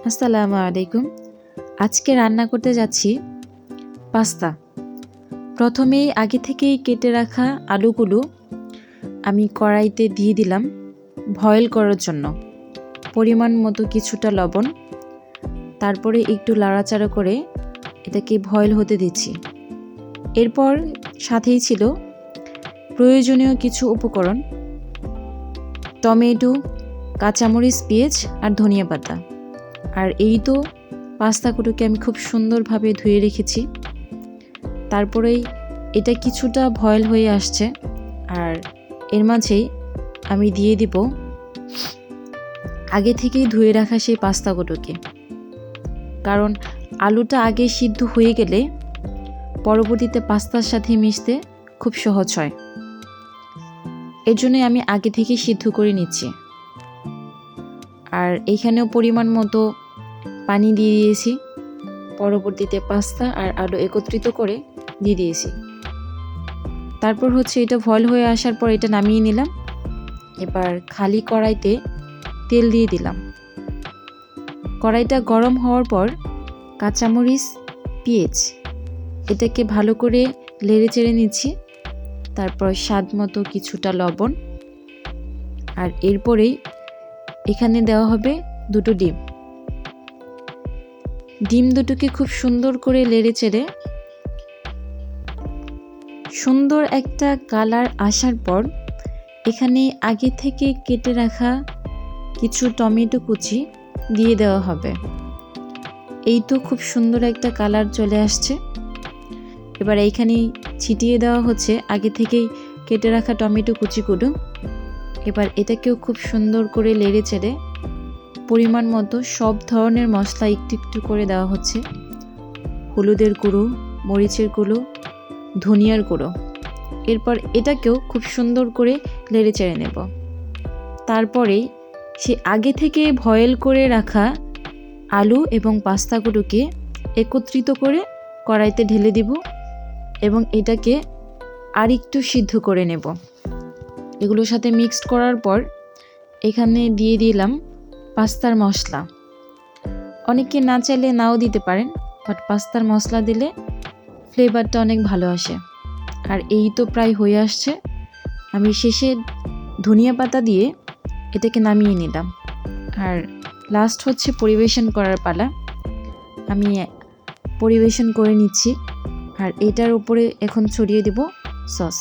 আসসালামু আলাইকুম। আজকে রান্না করতে যাচ্ছি পাস্তা। প্রথমেই আগে থেকেই কেটে রাখা আলুগুলো আমি কড়াইতে দিয়ে দিলাম বয়েল করার জন্য। পরিমাণ মতো কিছুটা লবণ, তারপরে একটু নাড়াচাড়া করে এটাকে বয়েল হতে দিচ্ছি। এরপর সাথেই ছিল প্রয়োজনীয় কিছু উপকরণ: টমেটো, কাঁচামরিচ, পেঁয়াজ আর ধনিয়া পাতা। আর এই তো পাস্তাগুলোকে আমি খুব সুন্দরভাবে ধুয়ে রেখেছি। তারপরেই এটা কিছুটা বয়েল হয়ে আসছে, আর এর মাঝেই আমি দিয়ে দিব আগে থেকেই ধুয়ে রাখা সেই পাস্তাগুলোকে। কারণ আলুটা আগে সিদ্ধ হয়ে গেলে পরবর্তীতে পাস্তার সাথে মিশতে খুব সহজ হয়। এর জন্যই আমি আগে থেকেই সিদ্ধ করে নিচ্ছি। আর এইখানেও পরিমাণ মতো পানি দিয়ে দিয়েছি। পরবর্তীতে পাস্তা আর আলু একত্রিত করে দিয়ে দিয়েছি। তারপর এটা বয়েল হয়ে আসার পর এটা নামিয়ে নিলাম। এবার খালি কড়াইতে তেল দিয়ে দিলাম। কড়াইটা গরম হওয়ার পর কাঁচামরিচ, পেঁয়াজ এটাকে ভালো করে নেড়ে চেড়ে নিচ্ছি। তারপর স্বাদ মতো কিছুটা লবণ, আর এরপরেই এখানে দেওয়া হবে দুটো ডিম। ডিম দুটোকে খুব সুন্দর করে নেড়ে চেড়ে সুন্দর একটা কালার আসার পর এখানে আগে থেকে কেটে রাখা কিছু টমেটো কুচি দিয়ে দেওয়া হবে। এই তো খুব সুন্দর একটা কালার চলে আসছে। এবার এইখানে ছিটিয়ে দেওয়া হচ্ছে আগে থেকেই কেটে রাখা টমেটো কুচিগুলো। এবার এটাকেও খুব সুন্দর করে নেড়ে চেড়ে পরিমাণ মতো সব ধরনের মশলা একটু একটু করে দেওয়া হচ্ছে: হলুদের গুঁড়ো, মরিচের গুঁড়ো, ধনিয়ার গুঁড়ো। এরপর এটাকেও খুব সুন্দর করে নেড়ে চেড়ে নেব। তারপরেই সে আগে থেকে বয়েল করে রাখা আলু এবং পাস্তাগুলোকে একত্রিত করে কড়াইতে ঢেলে দিব এবং এটাকে আর একটু সিদ্ধ করে নেব। এগুলোর সাথে মিক্সড করার পর এখানে দিয়ে দিলাম পাস্তার মশলা। অনেকে না চাইলে নাও দিতে পারেন, বাট পাস্তার মশলা দিলে ফ্লেভারটা অনেক ভালো আসে। আর এই তো প্রায় হয়ে আসছে। আমি শেষে ধনিয়া পাতা দিয়ে এটাকে নামিয়ে নিলাম। আর লাস্ট পরিবেশন করার পালা। আমি পরিবেশন করে নিচ্ছি, আর এটার উপরে এখন ছড়িয়ে দেব সস।